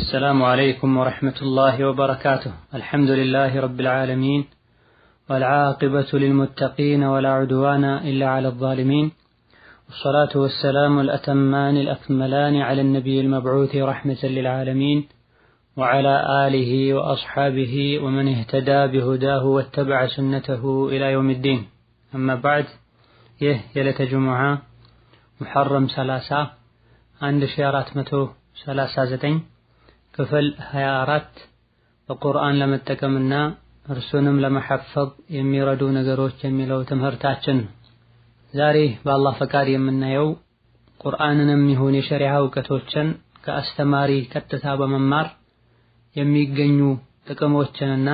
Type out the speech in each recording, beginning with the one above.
السلام عليكم ورحمة الله وبركاته. الحمد لله رب العالمين والعاقبة للمتقين ولا عدوان إلا على الظالمين، والصلاة والسلام الأتمان الأكملان على النبي المبعوث رحمة للعالمين وعلى آله وأصحابه ومن اهتدى بهداه واتبع سنته إلى يوم الدين. أما بعد، يلة جمعة محرم 30 1439 ክፍል 24 በቁርአን ለመጠቀምና እርሱንም ለመሐፈዝ የሚረዱ ነገሮች የሚለው ትምህርታችን። ዛሬ በአላህ ፈቃድ የምናየው ቁርአንንም ይሁን የሸሪዓ ዕውቀቶችን ከአስተማሪ ቀጥታ በመማር የሚገኙ ጥቅሞችንና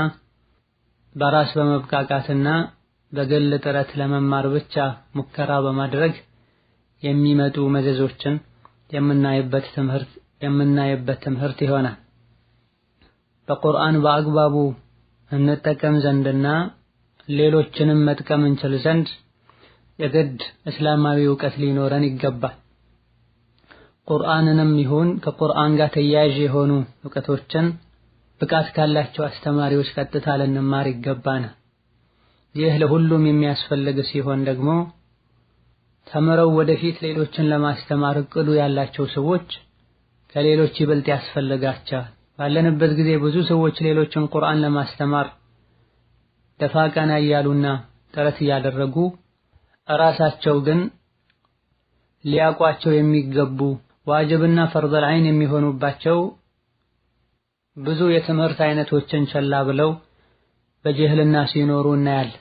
በራስ በመብቃቃትና በግል ጥረት ለመማር ብቻ ሙከራ በማድረግ የሚመጡ መዘዞችን የምናይበት ትምህርት ይሆናል። በቁርአን በአግባቡ እንጠቀም ዘንድና ሌሎችንም መጥቀም እንችል ዘንድ የግድ እስላማዊ ዕውቀት ሊኖረን ይገባል። ቁርአንንም ይሁን ከቁርአን ጋር ተያያዥ የሆኑ ዕውቀቶችን ብቃት ካላቸው አስተማሪዎች ቀጥታ ልንማር ይገባናል። ይህ ለሁሉም የሚያስፈልግ ሲሆን ደግሞ ተምረው ወደፊት ሌሎችን ለማስተማር እቅዱ ያላቸው ሰዎች ከሌሎች ይበልጥ ያስፈልጋቸዋል። ባለንበት ጊዜ ብዙ ሰዎች ሌሎችን ቁርአን ለማስተማር ደፋ ቀና እያሉና ጥረት እያደረጉ ራሳቸው ግን ሊያቋቸው የሚገቡ ዋጅብና ፈርደል ዐይን የሚሆኑባቸው ብዙ የትምህርት አይነቶችን ቸላ ብለው በጅህልና ሲኖሩ እናያለን።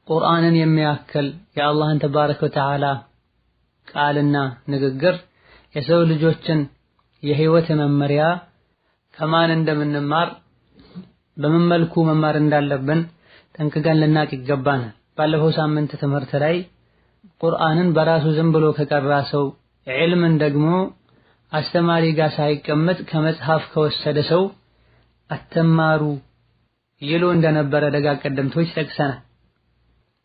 ቁርአንን የሚያክል የአላህን ተባረከ ወተዓላ ቃልና ንግግር የሰው ልጆችን የህይወት መመሪያ ከማን እንደምንማር በምን መልኩ መማር እንዳለብን ጠንቅቀን ልናቅ ይገባናል። ባለፈው ሳምንት ትምህርት ላይ ቁርአንን በራሱ ዝም ብሎ ከቀራ ሰው ዒልምን ደግሞ አስተማሪ ጋር ሳይቀመጥ ከመጽሐፍ ከወሰደ ሰው አትማሩ ይሉ እንደነበረ ደጋግ ቀደምቶች ጠቅሰናል።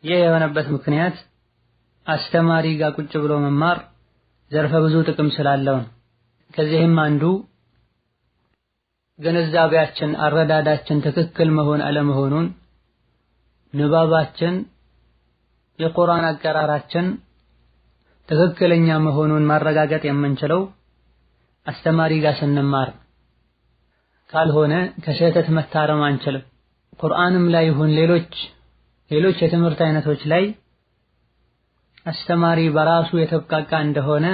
ይህ የሆነበት ምክንያት አስተማሪ ጋር ቁጭ ብሎ መማር ዘርፈ ብዙ ጥቅም ስላለው ነው። ከዚህም አንዱ ግንዛቤያችን አረዳዳችን ትክክል መሆን አለመሆኑን፣ ንባባችን የቁርአን አቀራራችን ትክክለኛ መሆኑን ማረጋገጥ የምንችለው አስተማሪ ጋር ስንማር፣ ካልሆነ ከስህተት መታረም አንችልም። ቁርአንም ላይ ይሁን ሌሎች የትምህርት አይነቶች ላይ አስተማሪ በራሱ የተብቃቃ እንደሆነ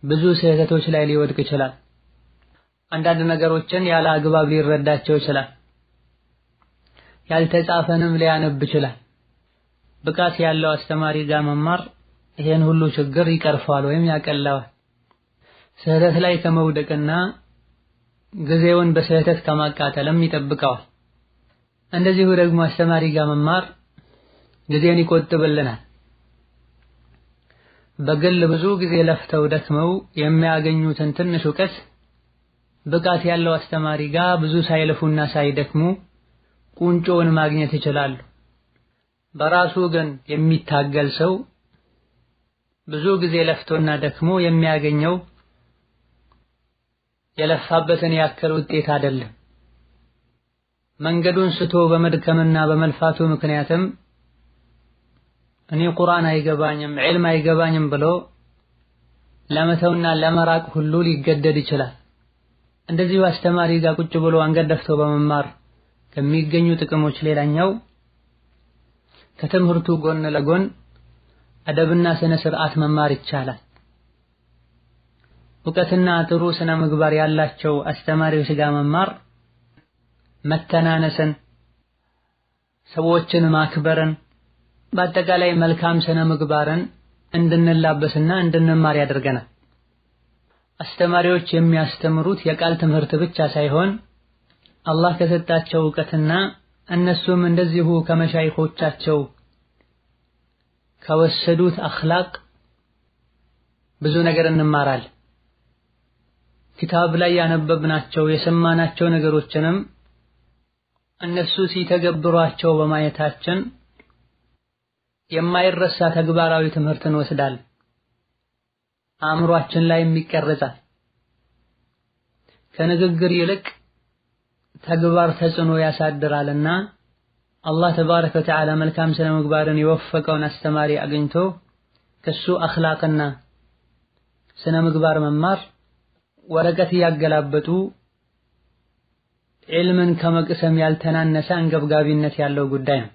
ብዙ ስህተቶች ላይ ሊወድቅ ይችላል። አንዳንድ ነገሮችን ያለ አግባብ ሊረዳቸው ይችላል። ያልተጻፈንም ሊያነብ ይችላል። ብቃት ያለው አስተማሪ ጋር መማር ይሄን ሁሉ ችግር ይቀርፋል ወይም ያቀለዋል። ስህተት ላይ ከመውደቅና ጊዜውን በስህተት ከማቃጠልም ይጠብቀዋል። እንደዚሁ ደግሞ አስተማሪ ጋር መማር ጊዜን ይቆጥብልናል። በግል ብዙ ጊዜ ለፍተው ደክመው የሚያገኙትን ትንሽ ዕውቀት ብቃት ያለው አስተማሪ ጋር ብዙ ሳይለፉና ሳይደክሙ ቁንጮውን ማግኘት ይችላሉ። በራሱ ግን የሚታገል ሰው ብዙ ጊዜ ለፍቶና ደክሞ የሚያገኘው የለፋበትን ያክል ውጤት አይደለም። መንገዱን ስቶ በመድከምና በመልፋቱ ምክንያትም እኔ ቁርአን አይገባኝም ዒልም አይገባኝም ብሎ ለመተውና ለመራቅ ሁሉ ሊገደድ ይችላል። እንደዚሁ አስተማሪ ጋር ቁጭ ብሎ አንገት ደፍቶ በመማር ከሚገኙ ጥቅሞች ሌላኛው ከትምህርቱ ጎን ለጎን አደብና ስነ ስርዓት መማር ይቻላል። ዕውቀትና ጥሩ ስነ ምግባር ያላቸው አስተማሪዎች ጋር መማር መተናነስን፣ ሰዎችን ማክበርን፣ በአጠቃላይ መልካም ስነ ምግባርን እንድንላበስና እንድንማር ያደርገናል። አስተማሪዎች የሚያስተምሩት የቃል ትምህርት ብቻ ሳይሆን አላህ ከሰጣቸው ዕውቀትና እነሱም እንደዚሁ ከመሻይኾቻቸው ከወሰዱት አኽላቅ ብዙ ነገር እንማራለን። ኪታብ ላይ ያነበብናቸው የሰማናቸው ነገሮችንም እነሱ ሲተገብሯቸው በማየታችን የማይረሳ ተግባራዊ ትምህርትን ወስዳል። አእምሯችን ላይ ይቀርጻል። ከንግግር ይልቅ ተግባር ተጽዕኖ ያሳድራልና አላህ ተባረከ ወተዓላ መልካም ስነ ምግባርን የወፈቀውን አስተማሪ አግኝቶ ከሱ አኽላቅና ስነ ምግባር መማር ወረቀት ያገላበጡ ዒልምን ከመቅሰም ያልተናነሰ አንገብጋቢነት ያለው ጉዳይ ነው።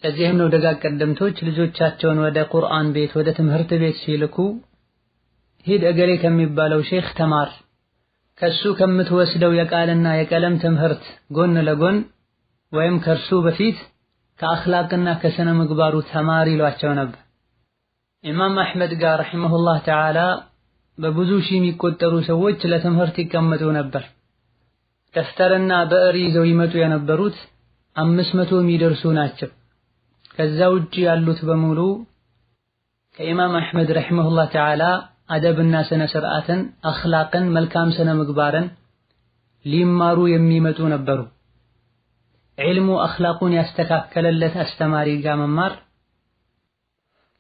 ለዚህም ነው ደጋግ ቀደምቶች ልጆቻቸውን ወደ ቁርአን ቤት ወደ ትምህርት ቤት ሲልኩ ሂድ እገሌ ከሚባለው ሼኽ ተማር፣ ከሱ ከምትወስደው የቃልና የቀለም ትምህርት ጎን ለጎን ወይም ከርሱ በፊት ከአኽላቅና ከስነ ምግባሩ ተማር ይሏቸው ነበር። ኢማም አሕመድ ጋር ረሒመሁላህ ተዓላ በብዙ ሺህ የሚቆጠሩ ሰዎች ለትምህርት ይቀመጡ ነበር። ደፍተርና ብዕር ይዘው ይመጡ የነበሩት 500 የሚደርሱ ናቸው። ከዛ ውጪ ያሉት በሙሉ ከኢማም አሕመድ ረሒመሁላህ ተዓላ አደብና ስነ ስርዓትን፣ አኽላቅን፣ መልካም ስነ ምግባርን ሊማሩ የሚመጡ ነበሩ። ዒልሙ አኽላቁን ያስተካከለለት አስተማሪ ጋር መማር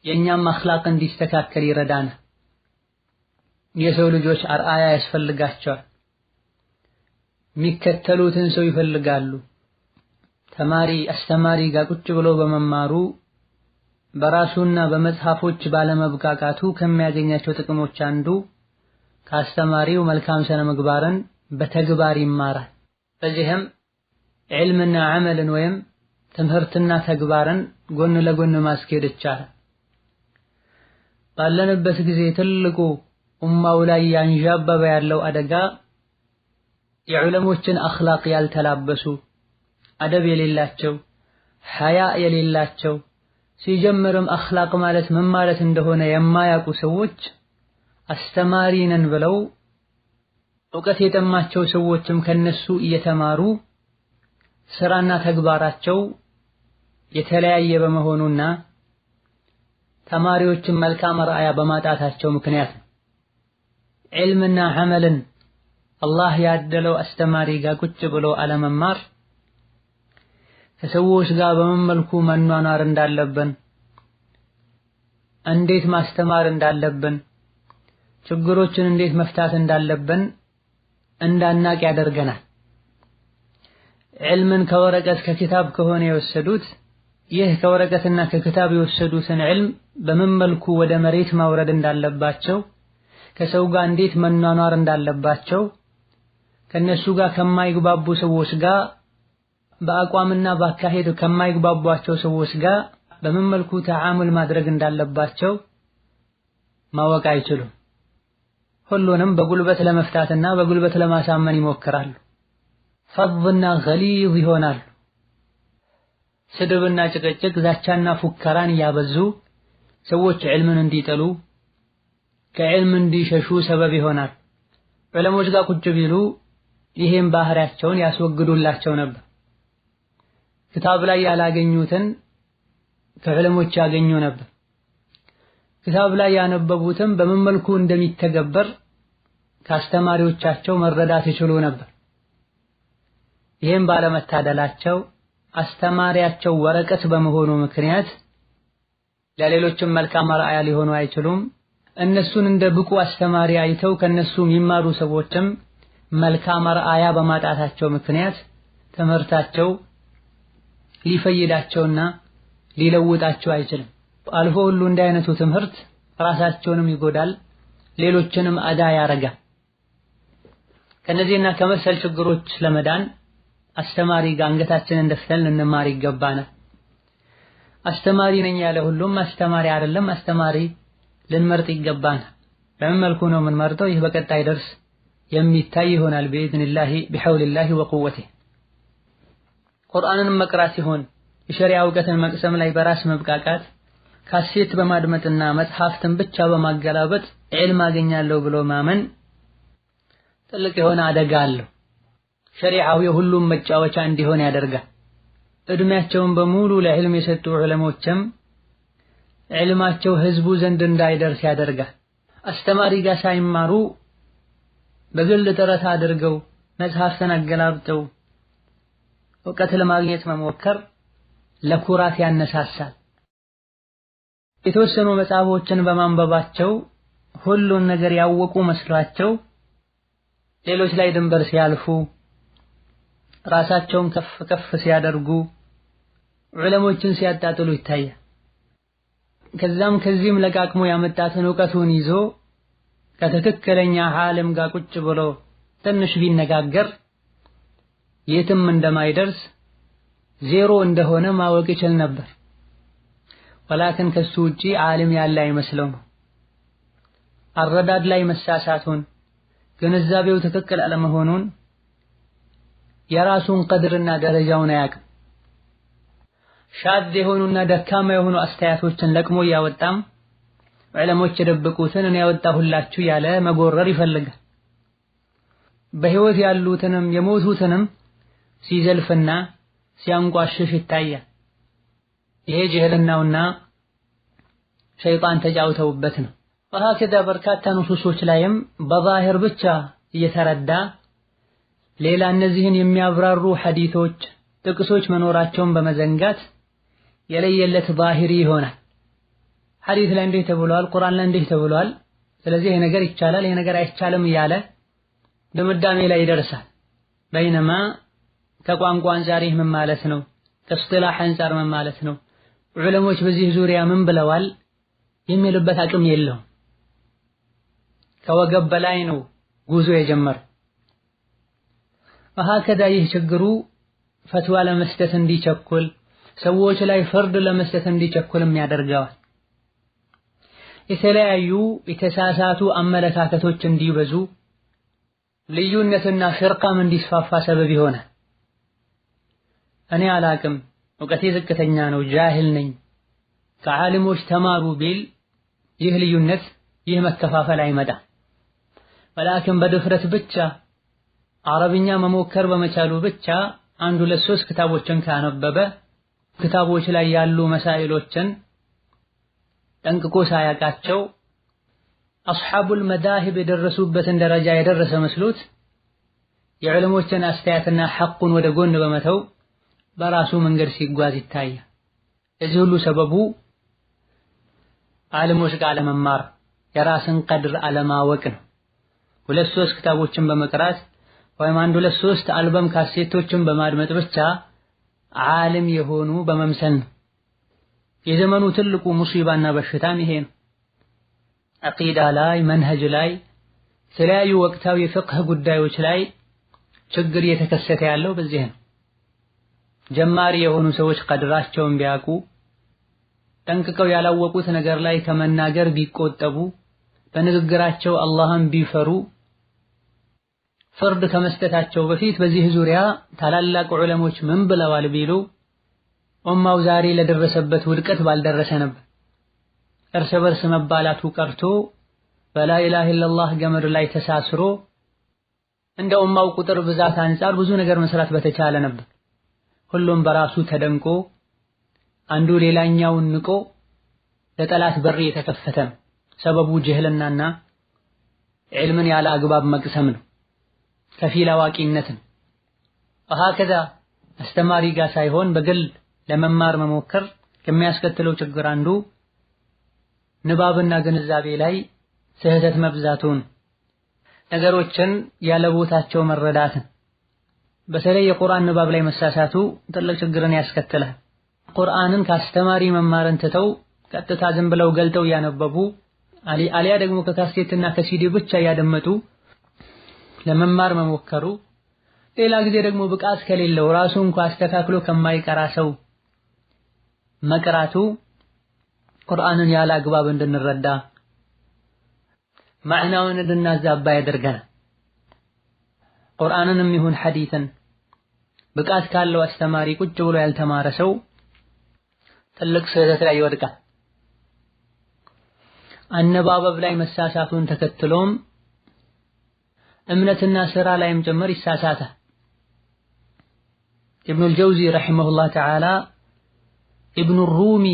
የኛም አኽላቅ እንዲስተካከል ይረዳናል። የሰው ልጆች አርአያ ያስፈልጋቸዋል። የሚከተሉትን ሰው ይፈልጋሉ። ተማሪ አስተማሪ ጋር ቁጭ ብሎ በመማሩ በራሱና በመጽሐፎች ባለመብቃቃቱ ከሚያገኛቸው ጥቅሞች አንዱ ከአስተማሪው መልካም ስነ ምግባርን በተግባር ይማራል። በዚህም ዒልምና ዐመልን ወይም ትምህርትና ተግባርን ጎን ለጎን ማስኬድ ይቻላል። ባለንበት ጊዜ ትልቁ ኡማው ላይ ያንዣበበ ያለው አደጋ የዑለሞችን አኽላቅ ያልተላበሱ፣ አደብ የሌላቸው፣ ሐያ የሌላቸው፣ ሲጀምርም አኽላቅ ማለት ምን ማለት እንደሆነ የማያውቁ ሰዎች አስተማሪ ነን ብለው ዕውቀት የጠማቸው ሰዎችም ከነሱ እየተማሩ ስራና ተግባራቸው የተለያየ በመሆኑና ተማሪዎችን መልካም ራእያ በማጣታቸው ምክንያት ዒልምና ዐመልን አላህ ያደለው አስተማሪ ጋር ቁጭ ብሎ አለመማር ከሰዎች ጋር በምን መልኩ መኗኗር እንዳለብን፣ እንዴት ማስተማር እንዳለብን፣ ችግሮችን እንዴት መፍታት እንዳለብን እንዳናቅ ያደርገናል። ዒልምን ከወረቀት ከኪታብ ከሆነ የወሰዱት ይህ ከወረቀትና ከኪታብ የወሰዱትን ዒልም በምን መልኩ ወደ መሬት ማውረድ እንዳለባቸው፣ ከሰው ጋር እንዴት መኗኗር እንዳለባቸው፣ ከነሱ ጋር ከማይግባቡ ሰዎች ጋር በአቋምና በአካሄድ ከማይግባቧቸው ሰዎች ጋር በምን መልኩ ተዓሙል ማድረግ እንዳለባቸው ማወቅ አይችሉም። ሁሉንም በጉልበት ለመፍታትና በጉልበት ለማሳመን ይሞክራሉ። ፈድና ገሊዝ ይሆናሉ። ስድብና ጭቅጭቅ፣ ዛቻና ፉከራን እያበዙ ሰዎች ዒልምን እንዲጠሉ ከዒልም እንዲሸሹ ሰበብ ይሆናል። ዑለሞች ጋር ቁጭ ቢሉ ይሄን ባህሪያቸውን ያስወግዱላቸው ነበር። ክታብ ላይ ያላገኙትን ከዑለሞች ያገኙ ነበር። ክታብ ላይ ያነበቡትም በምን መልኩ እንደሚተገበር ከአስተማሪዎቻቸው መረዳት ይችሉ ነበር። ይሄን ባለመታደላቸው አስተማሪያቸው ወረቀት በመሆኑ ምክንያት ለሌሎችም መልካም ራእያ ሊሆኑ አይችሉም። እነሱን እንደ ብቁ አስተማሪ አይተው ከነሱ የሚማሩ ሰዎችም መልካም ራእያ በማጣታቸው ምክንያት ትምህርታቸው ሊፈይዳቸውና ሊለውጣቸው አይችልም። አልፎ ሁሉ እንዲህ አይነቱ ትምህርት ራሳቸውንም ይጎዳል፣ ሌሎችንም አዳ ያረጋል። ከነዚህና ከመሰል ችግሮች ለመዳን አስተማሪ ጋር አንገታችንን ደፍተን ልንማር ይገባናል። አስተማሪ ነኝ ያለ ሁሉም አስተማሪ አይደለም። አስተማሪ ልንመርጥ ይገባናል። በምን መልኩ ነው የምንመርጠው? ይህ በቀጣይ ደርስ የሚታይ ይሆናል بإذنላህ بحولላህ وقوته። ቁርአንን መቅራት ሲሆን የሸሪዓ ዕውቀትን መቅሰም ላይ በራስ መብቃቃት፣ ካሴት በማድመጥና መጽሐፍትን ብቻ በማገላበጥ ዒልም አገኛለሁ ብሎ ማመን ትልቅ የሆነ አደጋ አለው። ሸሪዓው የሁሉም መጫወቻ እንዲሆን ያደርጋል። እድሜያቸውን በሙሉ ለዕልም የሰጡ ዑለሞችም ዕልማቸው ህዝቡ ዘንድ እንዳይደርስ ያደርጋል። አስተማሪ ጋር ሳይማሩ በግል ጥረት አድርገው መጽሐፍትን አገላብጠው ዕውቀት ለማግኘት መሞከር ለኩራት ያነሳሳል። የተወሰኑ መጽሐፎችን በማንበባቸው ሁሉን ነገር ያወቁ መስሏቸው ሌሎች ላይ ድንበር ሲያልፉ ራሳቸውን ከፍ ከፍ ሲያደርጉ ዑለሞችን ሲያጣጥሉ ይታያል። ከዛም ከዚህም ለቃቅሞ ያመጣትን ዕውቀቱን ይዞ ከትክክለኛ ዓለም ጋር ቁጭ ብሎ ትንሽ ቢነጋገር የትም እንደማይደርስ ዜሮ እንደሆነ ማወቅ ይችል ነበር። ወላኪን ከሱ ውጪ ዓለም ያለ አይመስለውም። አረዳድ ላይ መሳሳቱን ግንዛቤው ትክክል አለመሆኑን የራሱን ቀድርና ደረጃውን አያውቅም። ሻድ የሆኑና ደካማ የሆኑ አስተያየቶችን ለቅሞ እያወጣም ዑለሞች የደበቁትን እኔ ያወጣሁላችሁ ያለ መጎረር ይፈልጋል። በህይወት ያሉትንም የሞቱትንም ሲዘልፍና ሲያንቋሽሽ ይታያል። ይሄ ጅህልናውና ሸይጣን ተጫውተውበት ነው። ወሀከዛ በርካታ ንሱሶች ላይም በዛሂር ብቻ እየተረዳ ሌላ እነዚህን የሚያብራሩ ሐዲሶች ጥቅሶች መኖራቸውን በመዘንጋት የለየለት ዛሂሪ ይሆናል። ሐዲስ ላይ እንዲህ ተብሏል፣ ቁርአን ላይ እንዲህ ተብሏል፣ ስለዚህ ይሄ ነገር ይቻላል፣ ይሄ ነገር አይቻልም እያለ ድምዳሜ ላይ ይደርሳል። በይነማ ከቋንቋ አንፃር ይህ ምን ማለት ነው፣ ከእስጢላህ አንፃር ምን ማለት ነው፣ ዑለሞች በዚህ ዙሪያ ምን ብለዋል የሚልበት አቅም የለውም። ከወገብ በላይ ነው ጉዞ የጀመረው። ወሀከዛ ይህ ችግሩ ፈትዋ ለመስጠት እንዲቸኩል፣ ሰዎች ላይ ፍርድ ለመስጠት እንዲቸኩልም ያደርገዋል። የተለያዩ የተሳሳቱ አመለካከቶች እንዲበዙ፣ ልዩነትና ፍርቃም እንዲስፋፋ ሰበብ ይሆናል። እኔ አላቅም፣ ዕውቀቴ ዝቅተኛ ነው፣ ጃሂል ነኝ፣ ከዓሊሞች ተማሩ ቢል ይህ ልዩነት ይህ መከፋፈል አይመጣም። ወላኪን በድፍረት ብቻ አረብኛ መሞከር በመቻሉ ብቻ አንድ ሁለት ሶስት ክታቦችን ካነበበ ክታቦች ላይ ያሉ መሳኢሎችን ጠንቅቆ ሳያውቃቸው አስሐቡል መዳሂብ የደረሱበትን ደረጃ የደረሰ መስሎት የዑለሞችን አስተያየትና ሐቁን ወደ ጎን በመተው በራሱ መንገድ ሲጓዝ ይታያል። እዚህ ሁሉ ሰበቡ ዓለሞች ጋር አለመማር፣ የራስን ቀድር አለማወቅ ነው። ሁለት ሶስት ክታቦችን በመቅራት ወይም አንድ ሁለት ሶስት አልበም ካሴቶችን በማድመጥ ብቻ ዓለም የሆኑ በመምሰል ነው። የዘመኑ ትልቁ ሙሲባና በሽታም ይሄ ነው። አቂዳ ላይ፣ መንሀጅ ላይ፣ የተለያዩ ወቅታዊ የፍቅህ ጉዳዮች ላይ ችግር እየተከሰተ ያለው በዚህ ነው። ጀማሪ የሆኑ ሰዎች ቀድራቸውን ቢያውቁ፣ ጠንቅቀው ያላወቁት ነገር ላይ ከመናገር ቢቆጠቡ፣ በንግግራቸው አላህን ቢፈሩ፣ ፍርድ ከመስጠታቸው በፊት በዚህ ዙሪያ ታላላቅ ዑለሞች ምን ብለዋል ቢሉ ኡማው ዛሬ ለደረሰበት ውድቀት ባልደረሰ ነበር። እርስ በርስ መባላቱ ቀርቶ በላ ኢላሃ ኢለላህ ገመድ ላይ ተሳስሮ እንደ ኡማው ቁጥር ብዛት አንፃር ብዙ ነገር መስራት በተቻለ ነበር። ሁሉም በራሱ ተደንቆ አንዱ ሌላኛውን ንቆ ለጠላት በር የተከፈተ ነው። ሰበቡ ጅህልናና ዒልምን ያለ አግባብ መቅሰም ነው፣ ከፊል አዋቂነት ነው። ወሀከዛ አስተማሪ ጋር ሳይሆን በግል ለመማር መሞከር ከሚያስከትለው ችግር አንዱ ንባብና ግንዛቤ ላይ ስህተት መብዛቱን፣ ነገሮችን ያለ ቦታቸው መረዳትን፣ በተለይ የቁርአን ንባብ ላይ መሳሳቱ ትልቅ ችግርን ያስከትላል። ቁርአንን ከአስተማሪ መማርን ትተው ቀጥታ ዝም ብለው ገልጠው ያነበቡ አሊያ ደግሞ ከካሴትና ከሲዲ ብቻ ያደመጡ ለመማር መሞከሩ፣ ሌላ ጊዜ ደግሞ ብቃት ከሌለው ራሱ እንኳን አስተካክሎ ከማይቀራ ሰው መቅራቱ ቁርአንን ያለ አግባብ እንድንረዳ ማዕናውን እንድናዛባ ያደርገናል። ቁርአንንም ይሁን ሐዲስን ብቃት ካለው አስተማሪ ቁጭ ብሎ ያልተማረ ሰው ትልቅ ስህተት ላይ ይወድቃል። አነባበብ ላይ መሳሳቱን ተከትሎም እምነትና ስራ ላይም ጭምር ይሳሳታል። ኢብኑል ጀውዚ ረሒመሁላህ ተዓላ ኢብኑ ሩሚ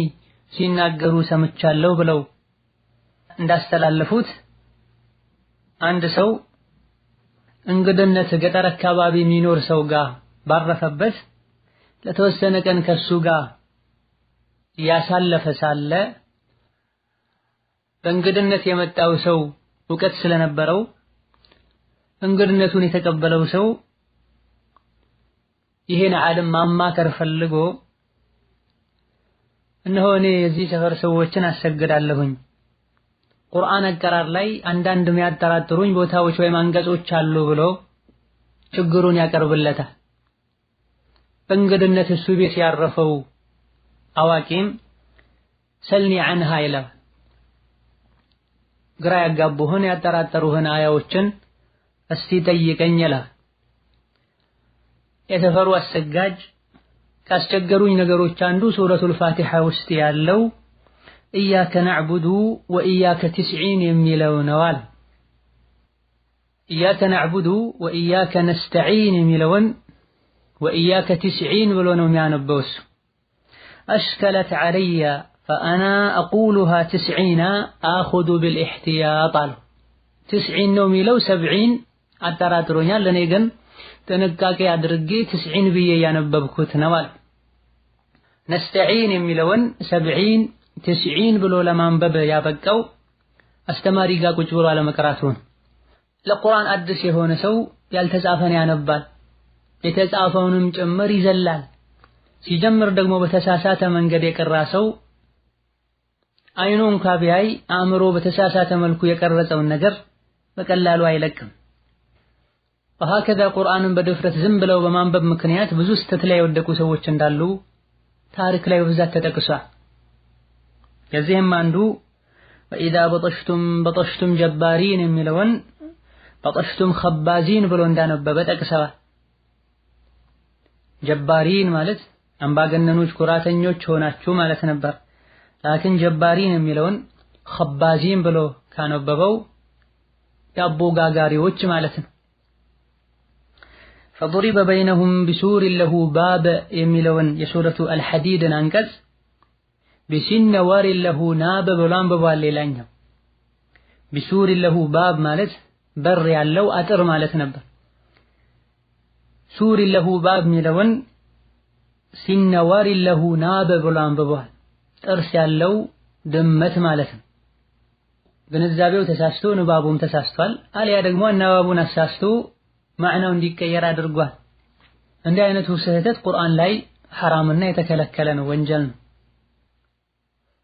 ሲናገሩ ሰምቻለሁ ብለው እንዳስተላለፉት አንድ ሰው እንግድነት ገጠር አካባቢ የሚኖር ሰው ጋር ባረፈበት ለተወሰነ ቀን ከሱ ጋር ያሳለፈ ሳለ በእንግድነት የመጣው ሰው ዕውቀት ስለነበረው እንግድነቱን የተቀበለው ሰው ይሄን ዓለም ማማከር ፈልጎ እነሆ እኔ የዚህ ሰፈር ሰዎችን አሰግዳለሁኝ፣ ቁርአን አቀራር ላይ አንዳንድ የሚያጠራጥሩኝ ቦታዎች ወይም አንቀጾች አሉ ብሎ ችግሩን ያቀርብለታል። በእንግድነት እሱ ቤት ያረፈው አዋቂም ሰልኒ ዐንሃ ይላል። ግራ ያጋቡህን ያጠራጠሩህን አያዎችን እስቲ ጠይቀኝ ይላል። የሰፈሩ አሰጋጅ ካስቸገሩኝ ነገሮች አንዱ ሱረቱል ፋቲሓ ውስጥ ያለው ኢያከ ነዕቡዱ ወኢያከ ትስዒን የሚለው ነው አለ። ኢያከ ነዕቡዱ ወኢያከ ነስተዒን የሚለውን ወኢያከ ትስዒን ብሎ ነው የሚያነበው እሱ። አሽከለት ዐለየ ፈአና አቁሉሃ ትስዒና አኹዙ ቢልኢሕቲያጥ አሉ። ትስዒን ነው የሚለው 70 አጠራጥሮኛል፣ እኔ ግን ጥንቃቄ አድርጌ 90 ብዬ ያነበብኩት ነው አለ። ነስተዒን የሚለውን 70 90 ብሎ ለማንበብ ያበቃው አስተማሪ ጋር ቁጭ ብሎ አለመቅራቱ ነው። ለቁርአን አዲስ የሆነ ሰው ያልተጻፈን ያነባል፣ የተጻፈውንም ጭምር ይዘላል። ሲጀምር ደግሞ በተሳሳተ መንገድ የቀራ ሰው አይኑ እንኳ ቢያይ አእምሮ በተሳሳተ መልኩ የቀረጸውን ነገር በቀላሉ አይለቅም። ወሀከዛ ቁርአንን በድፍረት ዝም ብለው በማንበብ ምክንያት ብዙ ስህተት ላይ የወደቁ ሰዎች እንዳሉ ታሪክ ላይ በብዛት ተጠቅሷል። ከዚህም አንዱ ወኢዛ በጠሽቱም ጀባሪን የሚለውን በጠሽቱም ኸባዚን ብሎ እንዳነበበ ጠቅሰዋል። ጀባሪን ማለት አምባገነኖች ኩራተኞች ሆናችሁ ማለት ነበር። ላኪን ጀባሪን የሚለውን ኸባዚን ብሎ ካነበበው የአቦ ጋጋሪዎች ማለት ነው። ፈضሪበ በይነሁም ቢሱሪን ለሁ ባብ የሚለውን የሱረቱ አልሐዲድን አንቀጽ ቢሲነዋሪን ለሁ ናብ ብሎ አንብቧል። ሌላኛው ቢሱሪን ለሁ ባብ ማለት በር ያለው አጥር ማለት ነበር። ሱሪን ለሁ ባብ የሚለውን ሲነዋሪን ለሁ ናብ ብሎ አንብቧል። ጥርስ ያለው ድመት ማለት ነው። ግንዛቤው ተሳስቶ ንባቡም ተሳስቷል፣ አልያ ደግሞ አናባቡን አሳስቶ ማዕናው እንዲቀየር አድርጓል። እንዲህ አይነቱ ስህተት ቁርአን ላይ ሐራምና የተከለከለ ነው፣ ወንጀል ነው።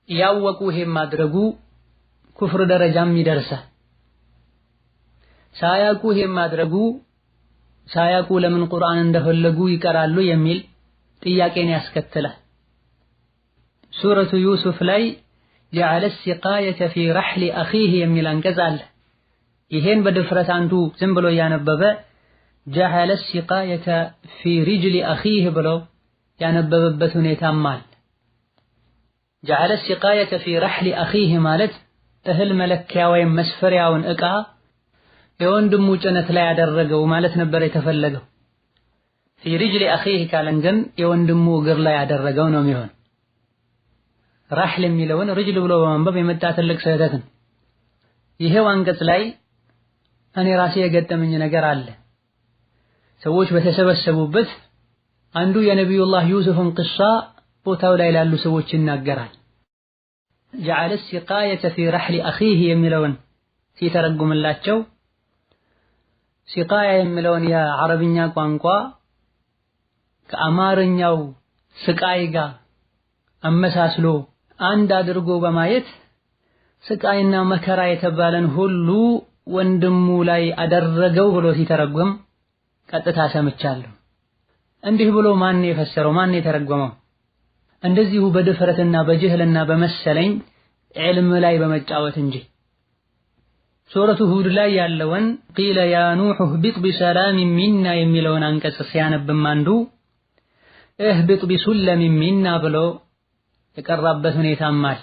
ያወቁ ይሄን ማድረጉ ኩፍር ደረጃም ይደርሳል። ሳያውቁ ይሄን ማድረጉ ሳያውቁ ለምን ቁርአን እንደፈለጉ ይቀራሉ የሚል ጥያቄን ያስከትላል። ሱረቱ ዩሱፍ ላይ ጀዐለ ሲቃየተ ፊ ረሕሊ አኺህ የሚል አንቀጽ አለ። ይሄን በድፍረት አንዱ ዝም ብሎ ያነበበ ጀዐለ ሲቃየተ ፊ ሪጅሊ አኺህ ብሎ ያነበበበት ሁኔታም አለ። ጀዐለ ሲቃየተ ፊ ረሕሊ አኺህ ማለት እህል መለኪያ ወይም መስፈሪያውን ዕቃ የወንድሙ ጭነት ላይ ያደረገው ማለት ነበር የተፈለገው። ፊ ሪጅሊ አኺህ ካለን ግን የወንድሙ እግር ላይ ያደረገው ነው የሚሆን። ረሕል የሚለውን ሪጅል ብሎ በማንበብ የመጣ ትልቅ ስህተት ነው። ይሄው አንቀጽ ላይ እኔ ራሴ የገጠመኝ ነገር አለ። ሰዎች በተሰበሰቡበት አንዱ የነቢዩላህ ዩሱፍን ቅሳ ቦታው ላይ ላሉ ሰዎች ይናገራል። ጀዐለ ሲቃየተ ፊ ረሕሊ አኺህ የሚለውን ሲተረጉምላቸው ሲቃያ የሚለውን የዓረብኛ ቋንቋ ከአማርኛው ስቃይ ጋር አመሳስሎ አንድ አድርጎ በማየት ስቃይና መከራ የተባለን ሁሉ ወንድሙ ላይ አደረገው ብሎ ሲተረጎም ቀጥታ ሰምቻለሁ። እንዲህ ብሎ ማን የፈሰረው ማን የተረጎመው? እንደዚሁ በድፍረትና በጅህልና በመሰለኝ ዕልም ላይ በመጫወት እንጂ። ሱረቱ ሁድ ላይ ያለውን ቂለ ያ ኑሕ እህቢጥ ቢሰላም ሚና የሚለውን አንቀጽ ሲያነብም አንዱ እህቢጥ ቢሱለም ሚና ብሎ የቀራበት ሁኔታም አለ።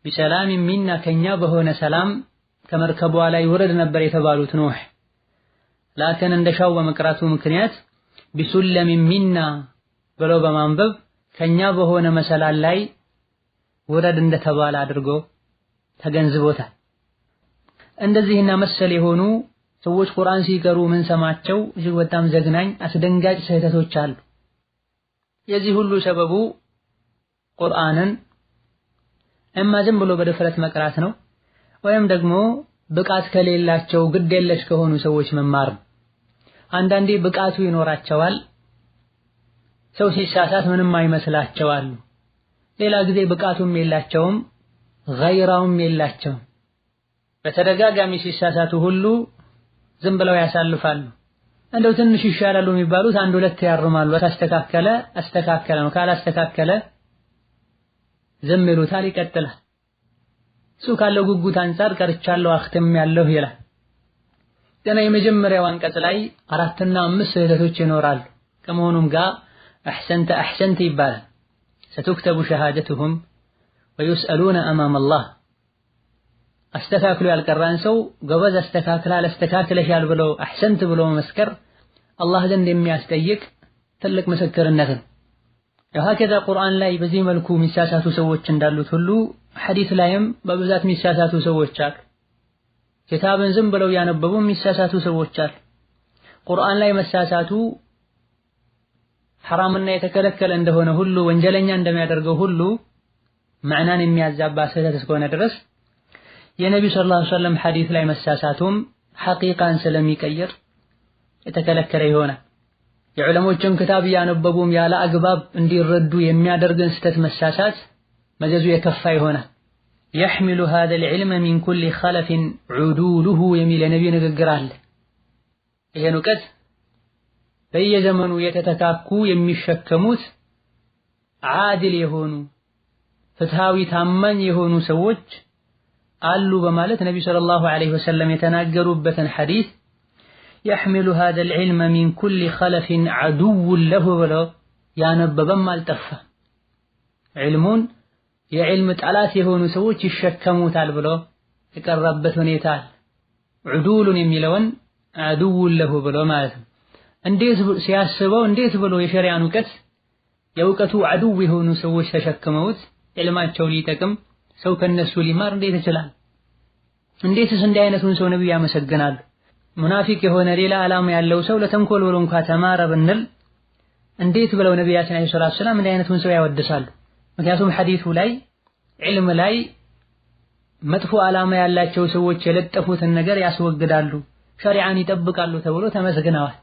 ቢሰላም ሚና ከኛ በሆነ ሰላም ከመርከቧ ላይ ውረድ ነበር የተባሉት ኑሕ። ላኪን እንደሻው በመቅራቱ ምክንያት ቢሱለም ሚና ብሎ በማንበብ ከኛ በሆነ መሰላል ላይ ውረድ እንደተባለ አድርጎ ተገንዝቦታል። እንደዚህና መሰል የሆኑ ሰዎች ቁርአን ሲቀሩ ምን ሰማቸው እጅግ በጣም ዘግናኝ አስደንጋጭ ስህተቶች አሉ። የዚህ ሁሉ ሰበቡ ቁርአንን እማ ዝም ብሎ በድፍረት መቅራት ነው፣ ወይም ደግሞ ብቃት ከሌላቸው ግድ የለሽ ከሆኑ ሰዎች መማር። አንዳንዴ ብቃቱ ይኖራቸዋል፣ ሰው ሲሳሳት ምንም አይመስላቸዋል። ሌላ ጊዜ ብቃቱም የላቸውም፣ ገይራውም የላቸውም። በተደጋጋሚ ሲሳሳቱ ሁሉ ዝም ብለው ያሳልፋሉ። እንደው ትንሽ ይሻላሉ የሚባሉት አንድ ሁለት ያርማሉ። አስተካከለ ነው፣ ካላስተካከለ ዝም ይሉታል፣ ይቀጥላል። እሱ ካለው ጉጉት አንፃር ቀርቻለሁ አክተምያለሁ ይላል። ገና የመጀመሪያው አንቀጽ ላይ 4 እና 5 ስህተቶች ይኖራሉ። ከመሆኑም ጋር አሕሰንተ ይባላል። ሰቱክተቡ ሸሃደቱሁም ወዩስአሉነ አማመ አላህ። አስተካክሎ ያልቀራን ሰው ጎበዝ አስተካክለሻል ብሎ አሕሰንት ብሎ መመስከር አላህ ዘንድ የሚያስጠይቅ ትልቅ ምስክርነት ነው። ወሀከዛ ቁርአን ላይ በዚህ መልኩ የሚሳሳቱ ሰዎች እንዳሉት ሁሉ ሐዲስ ላይም በብዛት የሚሳሳቱ ሰዎች አሉ። ኪታብን ዝም ብለው ያነበቡ የሚሳሳቱ ሰዎች አሉ። ቁርአን ላይ መሳሳቱ ሐራምና የተከለከለ እንደሆነ ሁሉ ወንጀለኛ እንደሚያደርገው ሁሉ ማዕናን የሚያዛባ ስህተት እስከሆነ ድረስ የነብዩ ሰለላሁ ዐለይሂ ወሰለም ሐዲስ ላይ መሳሳቱም ሐቂቃን ስለሚቀይር የተከለከለ ይሆናል። የዑለሞችን ክታብ ያነበቡም ያለ አግባብ እንዲረዱ የሚያደርግን ስህተት መሳሳት መዘዙ የከፋ ይሆናል። يحمل هذا العلم من كل خلف عدوله የሚል የነብዩ ንግግር አለ። ይሄን ዕውቀት በየዘመኑ የተተካኩ የሚሸከሙት ዓድል የሆኑ ፍትሃዊ ታማኝ የሆኑ ሰዎች አሉ በማለት ነብዩ ሰለላሁ ዐለይሂ ወሰለም የተናገሩበትን ሐዲስ يحمل هذا العلم من كل خلف عدو له ብለው ያነበበም አልጠፋ። ዒልሙን የዕልም ጠላት የሆኑ ሰዎች ይሸከሙታል ብሎ የቀረበት ሁኔታ አለ። ዑዱሉን የሚለውን አዱውን ለሁ ብሎ ማለት ነው። እንዴት ሲያስበው እንዴት ብሎ የሸሪዓን ዕውቀት የዕውቀቱ አዱው የሆኑ ሰዎች ተሸክመውት ዕልማቸው ሊጠቅም ሰው ከነሱ ሊማር እንዴት ይችላል? እንዴትስ እንዲህ አይነቱን ሰው ነብዩ ያመሰግናሉ? ሙናፊቅ የሆነ ሌላ ዓላማ ያለው ሰው ለተንኮል ብሎ እንኳን ተማረ ብንል እንዴት ብለው ነብያችን አለይሂ ሰላቱ ሰላም እንዲህ አይነቱን ሰው ያወድሳሉ? ምክንያቱም ሐዲሱ ላይ ዒልም ላይ መጥፎ ዓላማ ያላቸው ሰዎች የለጠፉትን ነገር ያስወግዳሉ፣ ሸሪዓን ይጠብቃሉ ተብሎ ተመስግነዋል።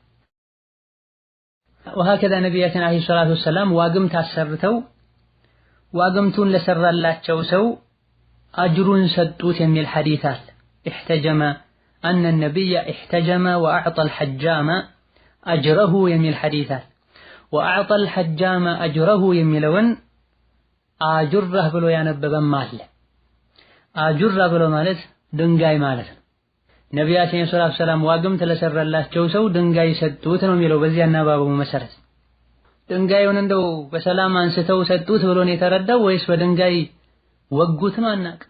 ወሀከዛ ነብያችን አለይሂ ሰላቱ ሰላም ዋግምት አሰርተው ዋግምቱን ለሰራላቸው ሰው አጅሩን ሰጡት የሚል ሐዲስ አለ። احتجم أن النبي احتجم وأعطى الحجام أجره የሚል ሐዲስ አለ። وأعطى الحجام أجره የሚለውን አጁራህ ብሎ ያነበበም አለ። አጁራ ብሎ ማለት ድንጋይ ማለት ነው። ነብያችን ሰለላሁ ዐለይሂ ወሰለም ዋግምት ለሰራላቸው ሰው ድንጋይ ሰጡት ነው የሚለው በዚህ አናባቡ መሰረት። ድንጋዩን እንደው በሰላም አንስተው ሰጡት ብሎ ነው የተረዳው ወይስ በድንጋይ ወጉት ነው አናውቅ።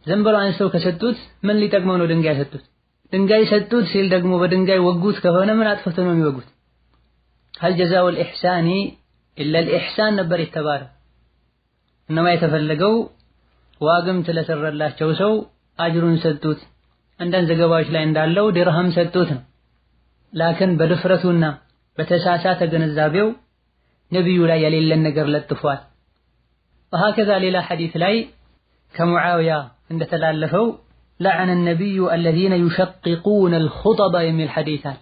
ዝም ብሎ አንስተው ከሰጡት ምን ሊጠቅመው ነው ድንጋይ ሰጡት? ድንጋይ ሰጡት ሲል ደግሞ በድንጋይ ወጉት ከሆነ ምን አጥፍተው ነው የሚወጉት? هل جزاء الإحسان إلا الإحسان ነበር የተባለው። እነማ የተፈለገው ዋግምት ለሰራላቸው ሰው አጅሩን ሰጡት፣ አንዳንድ ዘገባዎች ላይ እንዳለው ድርሃም ሰጡት ነው። ላኪን በድፍረቱና በተሳሳተ ግንዛቤው ነብዩ ላይ የሌለን ነገር ለጥፏል። ወሀከዛ ሌላ ሐዲስ ላይ ከሙዓዊያ እንደተላለፈው لعن النبي الذين يشققون الخطب የሚል ሐዲስ አለ።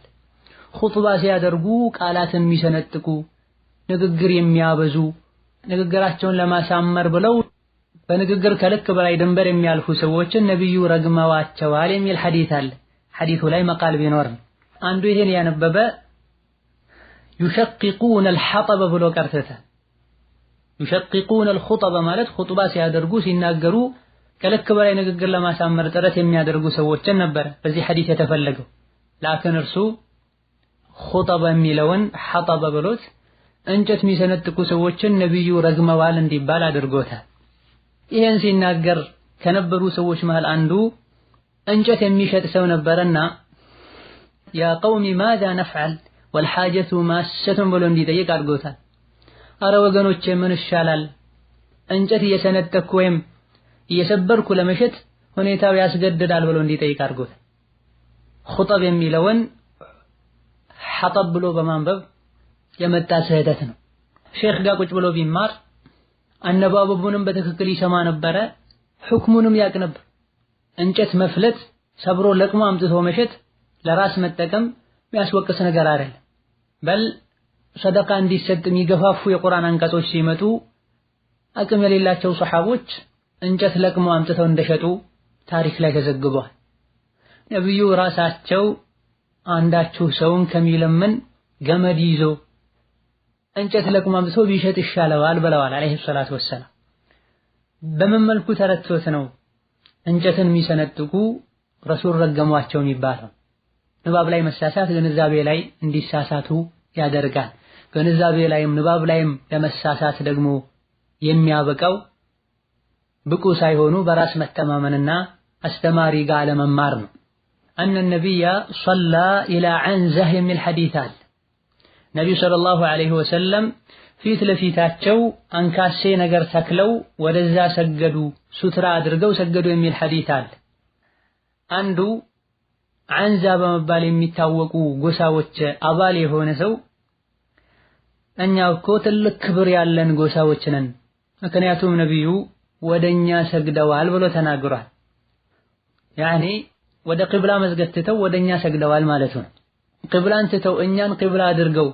ኹጥባ ሲያደርጉ ቃላት የሚሰነጥቁ ንግግር የሚያበዙ ንግግራቸውን ለማሳመር ብለው በንግግር ከልክ በላይ ድንበር የሚያልፉ ሰዎችን ነብዩ ረግመዋቸዋል የሚል ሐዲስ አለ። ሐዲሱ ላይ መቃል ቢኖርም አንዱ ይሄን ያነበበ يشققون الحطب ብሎ ቀርተተ يشققون الخطب ማለት ኹጥባ ሲያደርጉ ሲናገሩ ከልክ በላይ ንግግር ለማሳመር ጥረት የሚያደርጉ ሰዎችን ነበር በዚህ ሐዲስ የተፈለገው። ላኪን እርሱ ኹጥባ የሚለውን ሐጠበ ብሎት እንጨት የሚሰነጥቁ ሰዎችን ነብዩ ረግመዋል እንዲባል አድርጎታል። ይሄን ሲናገር ከነበሩ ሰዎች መሃል አንዱ እንጨት የሚሸጥ ሰው ነበርና ያ ቀውሚ ማዛ ነፍዐል ወልሐጀቱ ማሰቱን ብሎ እንዲጠይቅ አድርጎታል። አረ ወገኖቼ ምን ይሻላል? እንጨት እየሰነጠቅኩ ወይም እየሰበርኩ ለመሸጥ ሁኔታው ያስገድዳል ብሎ እንዲጠይቅ አድርጎታል። ኹጥብ የሚለውን ሐጠብ ብሎ በማንበብ የመጣ ስህተት ነው። ሼክ ጋር ቁጭ ብሎ ቢማር አነባበቡንም በትክክል ይሰማ ነበረ፣ ሁክሙንም ያቅ ነበር። እንጨት መፍለጥ ሰብሮ ለቅሞ አምጥቶ መሸጥ ለራስ መጠቀም የሚያስወቅስ ነገር አይደለም። በል ሰደቃ እንዲሰጥ የሚገፋፉ የቁርአን አንቀጾች ሲመጡ አቅም የሌላቸው ሱሐቦች እንጨት ለቅሞ አምጥተው እንደሸጡ ታሪክ ላይ ተዘግቧል። ነብዩ ራሳቸው አንዳችሁ ሰውን ከሚለምን ገመድ ይዞ እንጨት ለቅሞ አምጥቶ ቢሸጥ ይሻለዋል ብለዋል አለይሂ ሰላቱ ወሰላም። በምን መልኩ ተረድቶት ነው እንጨትን የሚሰነጥቁ ረሱል ረገሟቸው የሚባለው? ንባብ ላይ መሳሳት ግንዛቤ ላይ እንዲሳሳቱ ያደርጋል። ግንዛቤ ላይም ንባብ ላይም ለመሳሳት ደግሞ የሚያበቃው ብቁ ሳይሆኑ በራስ መተማመንና አስተማሪ ጋር ለመማር ነው። أن النبي صلى إلى عنزة የሚል ሐዲስ አለ። ነብዩ ሰለላሁ ዐለይሂ ወሰለም ፊት ለፊታቸው አንካሴ ነገር ተክለው ወደዛ ሰገዱ፣ ሱትራ አድርገው ሰገዱ የሚል ሐዲስ አለ። አንዱ عنزة በመባል የሚታወቁ ጎሳዎች አባል የሆነ ሰው እኛ እኮ ትልቅ ክብር ያለን ጎሳዎች ነን፣ ምክንያቱም ነብዩ ወደኛ ሰግደዋል ብሎ ተናግሯል። ያኒ ወደ ቂብላ መስገድ ትተው ወደኛ ሰግደዋል ማለት ነው። ቂብላን ትተው እኛን ቂብላ አድርገው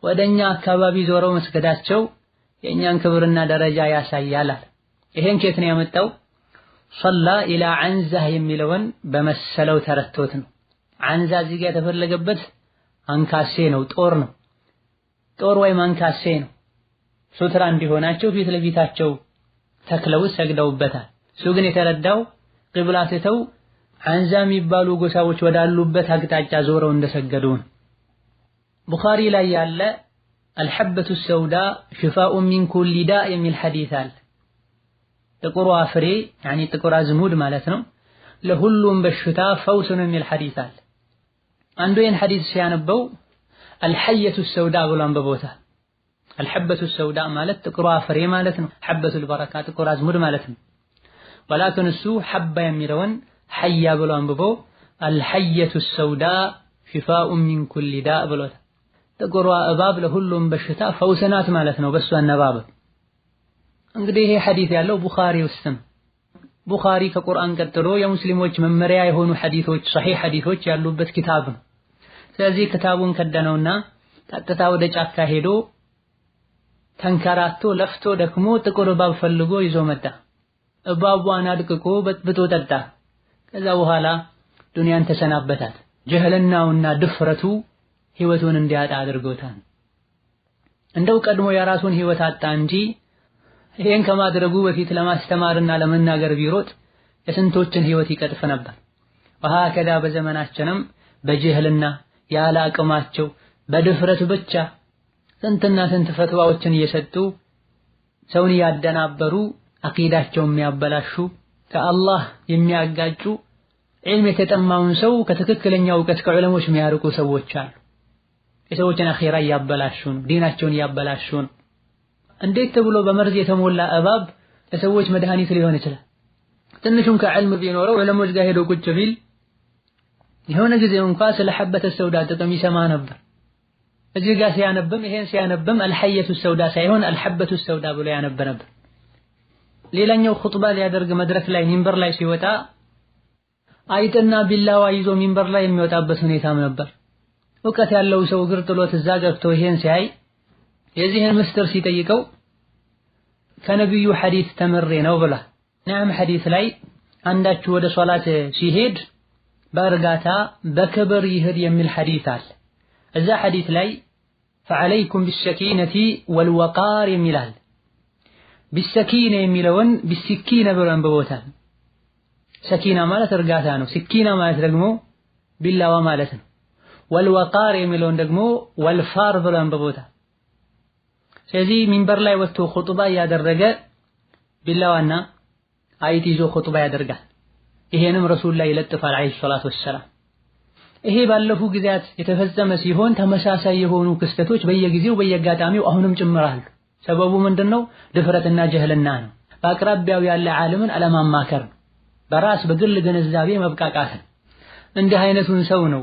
ወደኛ አካባቢ ዞረው መስገዳቸው የእኛን ክብርና ደረጃ ያሳያል። ይሄን ከየት ነው ያመጣው? ሶላ ኢላ عنزة የሚለውን በመሰለው ተረቶት ነው። عنزة እዚህ ጋር የተፈለገበት አንካሴ ነው፣ ጦር ነው። ጦር ወይም አንካሴ ነው። ሱትራ እንዲሆናቸው ፊት ለፊታቸው ተክለው ሰግደውበታል። እሱ ግን የተረዳው ቂብላ ትተው عنزة የሚባሉ ጎሳዎች ወዳሉበት አቅጣጫ ዞረው እንደሰገዱ ነው። ቡኻሪ ላይ ያለ الحبة السوداء شفاء من كل داء የሚል ሐዲስ አለ። ጥቁሩ ፍሬ ያኒ ጥቁር አዝሙድ ማለት ነው፣ ለሁሉም በሽታ ፈውስ ነው የሚል ሐዲስ አለ። አንዱ ይህን ሐዲስ ሲያነበው الحية السوداء ብሎ አንብቦታል። الحبة السوداء ማለት ጥቁሩ ፍሬ ማለት ነው። حبة البركة ጥቁር አዝሙድ ማለት ነው። ወላኪን እሱ ሐባ የሚለውን ሐያ ብሎ አንብቦ الحية السوداء شفاء من كل داء ብሎታል። ጥቁሯ እባብ ለሁሉም በሽታ ፈውስ ናት ማለት ነው በሱ አነባበብ። እንግዲህ ይሄ ሐዲስ ያለው ቡኻሪ ውስጥ ነው። ቡኻሪ ከቁርአን ቀጥሎ የሙስሊሞች መመሪያ የሆኑ ሐዲሶች ሷሂህ ሐዲሶች ያሉበት ኪታብ ነው። ስለዚህ ክታቡን ከደነውና ቀጥታ ወደ ጫካ ሄዶ ተንከራቶ ለፍቶ ደክሞ ጥቁር እባብ ፈልጎ ይዞ መጣ። እባቧን አድቅቆ በጥብጦ ጠጣ። ከዛ በኋላ ዱንያን ተሰናበታት። ጀህልናውና ድፍረቱ ህይወቱን እንዲያጣ አድርጎታል። እንደው ቀድሞ የራሱን ህይወት አጣ እንጂ ይሄን ከማድረጉ በፊት ለማስተማርና ለመናገር ቢሮጥ የስንቶችን ህይወት ይቀጥፍ ነበር። ወሃከዳ በዘመናችንም በጀህልና ያለ አቅማቸው በድፍረት ብቻ ስንትና ስንት ፈትዋዎችን እየሰጡ ሰውን ያደናበሩ አቂዳቸውን የሚያበላሹ ከአላህ የሚያጋጩ ዒልም የተጠማውን ሰው ከትክክለኛ ዕውቀት ከዑለሞች የሚያርቁ ሰዎች አሉ። የሰዎችን አኺራ ያበላሹ ነው፣ ዲናቸውን ያበላሹ ነው። እንዴት ተብሎ በመርዝ የተሞላ እባብ ለሰዎች መድኃኒት ሊሆን ይችላል? ትንሹን ከዕልም ቢኖረው ዑለሞች ጋር ሄዶ ቁጭ ቢል የሆነ ጊዜ እንኳን ስለ ሐበተ ሰውዳ ጥቅም ይሰማ ነበር። እዚህ ጋር ሲያነብም ይሄን ሲያነብም አልሐየቱ ሰውዳ ሳይሆን አልሐበቱ ሰውዳ ብሎ ያነብ ነበር። ሌላኛው ኹጥባ ሊያደርግ መድረክ ላይ ሚንበር ላይ ሲወጣ አይጥና ቢላዋ ይዞ ሚንበር ላይ የሚወጣበት ሁኔታም ነበር። ዕውቀት ያለው ሰው እግር ጥሎት እዛ ገብቶ ይሄን ሲያይ የዚህን ምስጢር ሲጠይቀው ከነብዩ ሐዲስ ተምሬ ነው ብላ ነዓም ሐዲስ ላይ አንዳችሁ ወደ ሶላት ሲሄድ በእርጋታ በክብር ይሄድ የሚል ሐዲስ አለ። እዛ ሐዲስ ላይ فعليكم بالسكينة والوقار የሚላል። بالسكينة የሚለውን بالسكينة ብሎ አንብቦታል። ሰኪና ማለት እርጋታ ነው። ስኪና ማለት ደግሞ ቢላዋ ማለት ነው። والوقار የሚለውን ደግሞ والفار ብሎ አንብቦታል። ስለዚህ ሚንበር ላይ ወጥቶ ኹጥባ ያደረገ ቢላዋና አይት ይዞ ኹጥባ ያደርጋል። ይሄንም ረሱል ላይ ይለጥፋል አለይሂ ሰላቱ ወሰላም። ይሄ ባለፉ ጊዜያት የተፈጸመ ሲሆን ተመሳሳይ የሆኑ ክስተቶች በየጊዜው በየጋጣሚው አሁንም ጭምራሉ። ሰበቡ ምንድነው? ድፍረትና ጀህልና ነው። በአቅራቢያው ያለ ዓለምን አለማማከር ነው። በራስ በግል ግንዛቤ መብቃቃት። እንዲህ አይነቱን ሰው ነው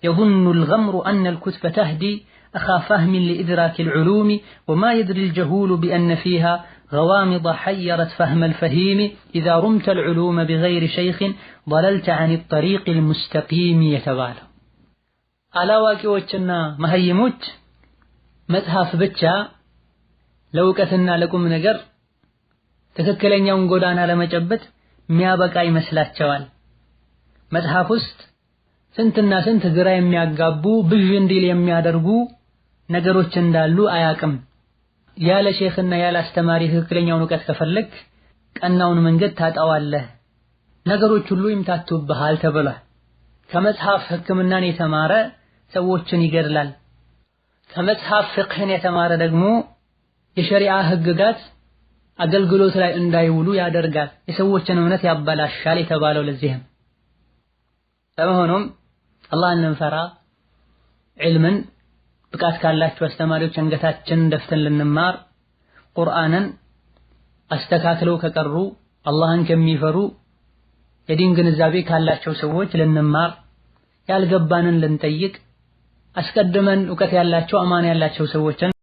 يظن الغمر أن الكتب تهدي أخا فهم لإدراك العلوم وما يدري الجهول بأن فيها غوامض حيرت فهم الفهيم إذا رمت العلوم بغير شيخ ضللت عن الطريق المستقيم يتبالى አላዋቂዎችና መሀይሞች መጽሐፍ ብቻ ለውቀትና ለቁም ነገር ትክክለኛውን ጎዳና ለመጨበጥ የሚያበቃ ይመስላቸዋል። መጽሐፍ ውስጥ ስንትና ስንት ግራ የሚያጋቡ ብዥ እንዲል የሚያደርጉ ነገሮች እንዳሉ አያቅም። ያለ ሼኽና ያለ አስተማሪ ትክክለኛውን ዕውቀት ከፈለክ ቀናውን መንገድ ታጣዋለህ፣ ነገሮች ሁሉ ይምታቱብሃል ተብሏል። ከመጽሐፍ ሕክምናን የተማረ ሰዎችን ይገድላል። ከመጽሐፍ ፍቅህን የተማረ ደግሞ የሸሪዓ ህግጋት አገልግሎት ላይ እንዳይውሉ ያደርጋል፣ የሰዎችን እምነት ያበላሻል የተባለው ለዚህም። በመሆኑም አላህን ልንፈራ ዒልምን ብቃት ካላቸው አስተማሪዎች አንገታችንን ደፍተን ልንማር፣ ቁርአንን አስተካክለው ከቀሩ አላህን ከሚፈሩ የዲን ግንዛቤ ካላቸው ሰዎች ልንማር፣ ያልገባንን ልንጠይቅ፣ አስቀድመን ዕውቀት ያላቸው አማን ያላቸው ሰዎችን